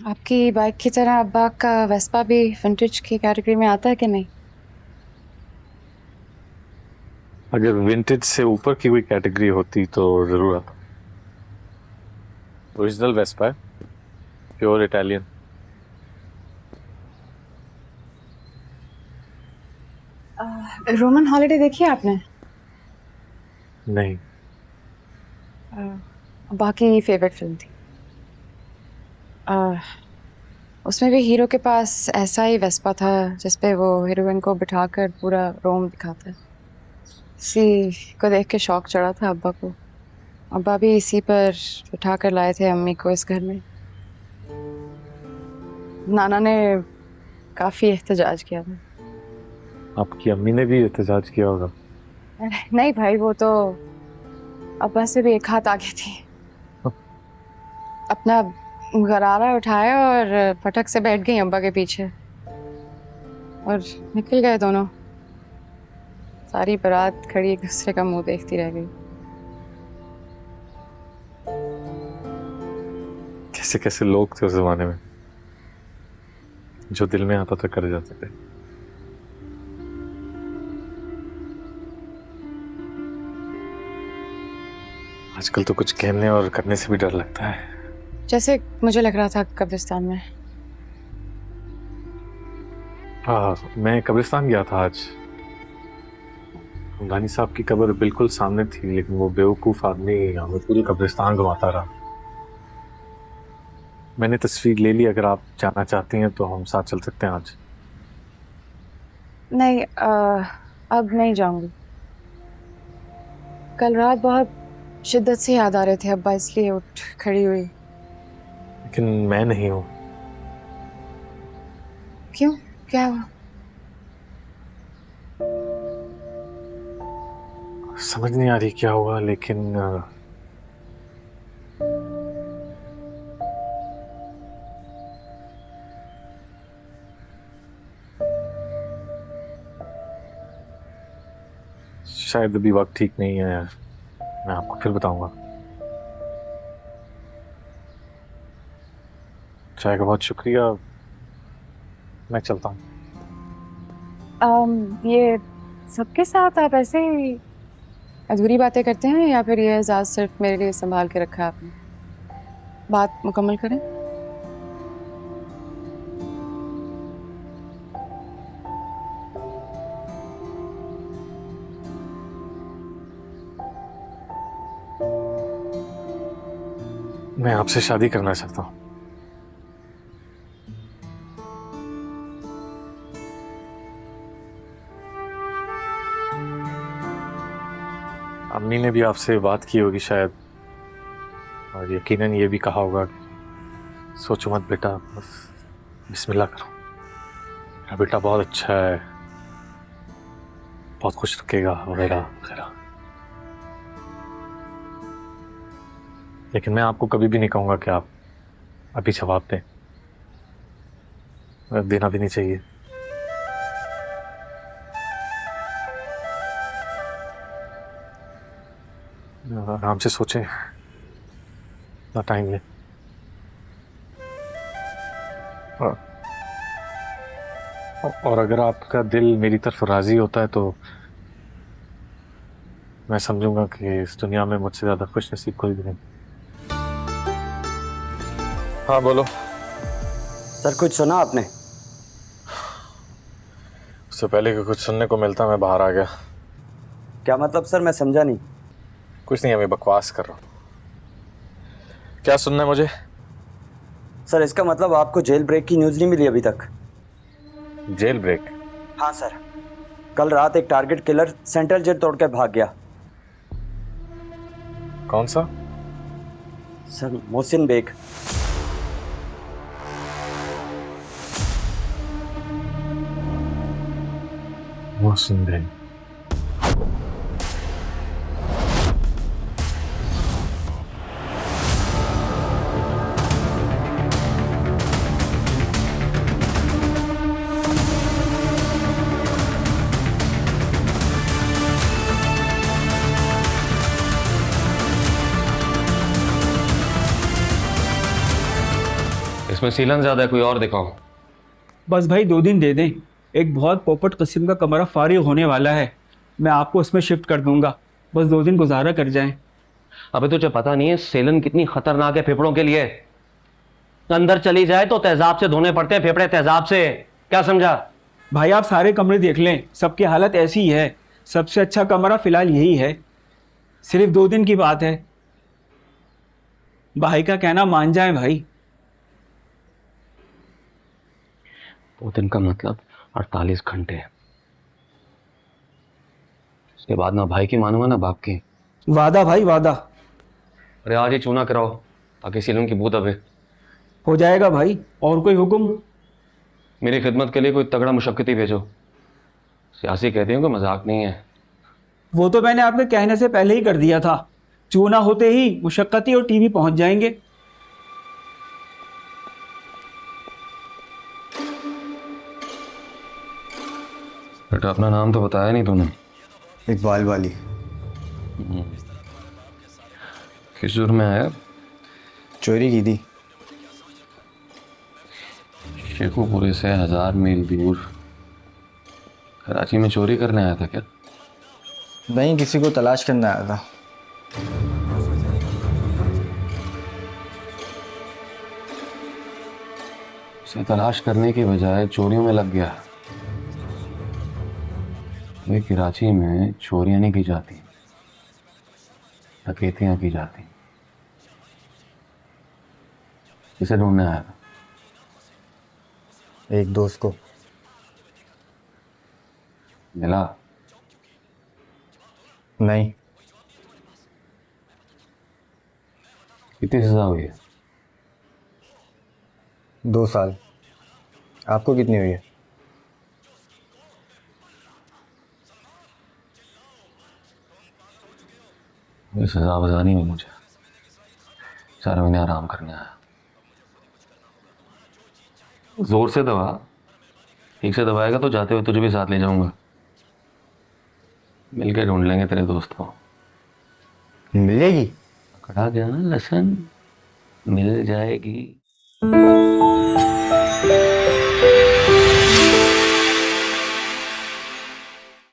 आपकी बाइक की तरह अब्बा का वेस्पा भी विंटेज की कैटेगरी में आता है कि नहीं? अगर विंटेज से ऊपर की कोई कैटेगरी होती तो जरूर आता। ओरिजिनल वेस्पा है, प्योर इटालियन। रोमन हॉलिडे देखी है आपने? नहीं। अब्बा की फेवरेट फिल्म थी। उसमें भी हीरो के पास ऐसा ही वेस्पा था जिसपे वो हीरोइन को बिठाकर पूरा रोम दिखाता है। इसी को देख के शौक चढ़ा था अब्बा को। अब्बा भी इसी पर बिठा कर लाए थे अम्मी को इस घर में। नाना ने काफी एहतजाज किया था। आपकी अम्मी ने भी एहतजाज किया होगा। नहीं भाई, वो तो अब्बा से भी एक हाथ आगे थी। अपना गरारा उठाया और फटक से बैठ गई अब्बा के पीछे और निकल गए दोनों। सारी बारात खड़ी एक दूसरे का मुंह देखती रह गई। कैसे कैसे लोग थे उस जमाने में, जो दिल में आता था कर जाते थे। आजकल तो कुछ कहने और करने से भी डर लगता है। जैसे मुझे लग रहा था कब्रिस्तान में। हाँ, मैं कब्रिस्तान गया था आज। हमदानी साहब की कब्र बिल्कुल सामने थी, लेकिन वो बेवकूफ आदमी हमें पूरी कब्रिस्तान घुमाता रहा। मैंने तस्वीर ले ली, अगर आप जाना चाहती हैं तो हम साथ चल सकते हैं आज। नहीं, अब नहीं जाऊंगी। कल रात बहुत शिद्दत से याद आ रहे थे अब्बा, इसलिए उठ खड़ी हुई। लेकिन मैं नहीं हूँ। क्यों? क्या हुआ? समझ नहीं आ रही क्या हुआ, लेकिन शायद अभी वक्त ठीक नहीं है। मैं आपको फिर बताऊंगा। चाय का बहुत शुक्रिया। मैं चलता हूँ। ये सबके साथ आप ऐसे ही अधूरी बातें करते हैं या फिर ये एजाज सिर्फ मेरे लिए संभाल के रखा है आपने? बात मुकम्मल करें। मैं आपसे शादी करना चाहता हूँ। अम्मी ने भी आपसे बात की होगी शायद, और यकीनन ये भी कहा होगा कि सोचो मत बेटा, बस बिस्मिल्लाह करो। मेरा बेटा बहुत अच्छा है, बहुत खुश रखेगा वगैरह वगैरह। लेकिन मैं आपको कभी भी नहीं कहूंगा कि आप अभी जवाब दें। देना भी नहीं चाहिए। आराम से सोचें, ना टाइम लें। और अगर आपका दिल मेरी तरफ राजी होता है तो मैं समझूंगा कि इस दुनिया में मुझसे ज्यादा खुश नसीब कोई भी नहीं। हाँ बोलो। सर कुछ सुना आपने? उससे पहले कि कुछ सुनने को मिलता मैं बाहर आ गया। क्या मतलब सर, मैं समझा नहीं। कुछ नहीं, मैं बकवास कर रहा हूँ। क्या सुनना है मुझे? सर इसका मतलब आपको जेल ब्रेक की न्यूज़ नहीं मिली अभी तक? Jail break? हाँ सर, कल रात एक टारगेट किलर सेंट्रल जेल तोड़ के भाग गया। कौन सा? सर मोहसिन बेग। मोहसिन बेग? उसमें सीलन ज़्यादा है, कोई और दिखाओ। बस भाई 2 दिन दे दें। एक बहुत पोपट किस्म का कमरा फारिग होने वाला है, मैं आपको उसमें शिफ्ट कर दूंगा। बस 2 दिन गुजारा कर जाएं। अबे तुझे पता नहीं है सेलन कितनी खतरनाक है फेफड़ों के लिए? अंदर चली जाए तो तेजाब से धोने पड़ते हैं फेफड़े, तेजाब से। क्या समझा? भाई आप सारे कमरे देख लें, सबकी हालत ऐसी ही है। सबसे अच्छा कमरा फिलहाल यही है। सिर्फ 2 दिन की बात है, भाई का कहना मान जाएं भाई। 2 दिन का मतलब 48 घंटे। उसके बाद ना भाई की मानूंगा ना बाप की। वादा भाई वादा। अरे आज ही चूना कराओ ताकि सीलन की बू दबे। हो जाएगा भाई। और कोई हुक्म? मेरी खिदमत के लिए कोई तगड़ा मुशक्कती भेजो। सियासी कहते हैं कि मजाक नहीं है। वो तो मैंने आपके कहने से पहले ही कर दिया था। चूना होते ही मुशक्कती और टीवी पहुंच जाएंगे। बेटा अपना नाम तो बताया नहीं तूने। इकबाल वाली। किस जुर्म में आया? चोरी की थी। शेखुपुरे से 1000 मील दूर कराची में चोरी करने आया था क्या? नहीं, किसी को तलाश करने आया था। उसे तलाश करने की बजाय चोरियों में लग गया। ये कराची में चोरियां नहीं की जाती, डकैतियां की जाती। किसे ढूंढने आया था? एक दोस्त को। मिला? नहीं। कितनी सजा हुई है? 2 साल। आपको कितनी हुई है? ये सजा वजा नहीं हुई मुझे। 4 महीने आराम करने आया। जोर से दबा, ठीक से दबाएगा तो जाते हुए तुझे भी साथ ले जाऊंगा। मिलके ढूंढ लेंगे तेरे दोस्त को। मिलेगी? पकड़ा गया ना लसन, मिल जाएगी।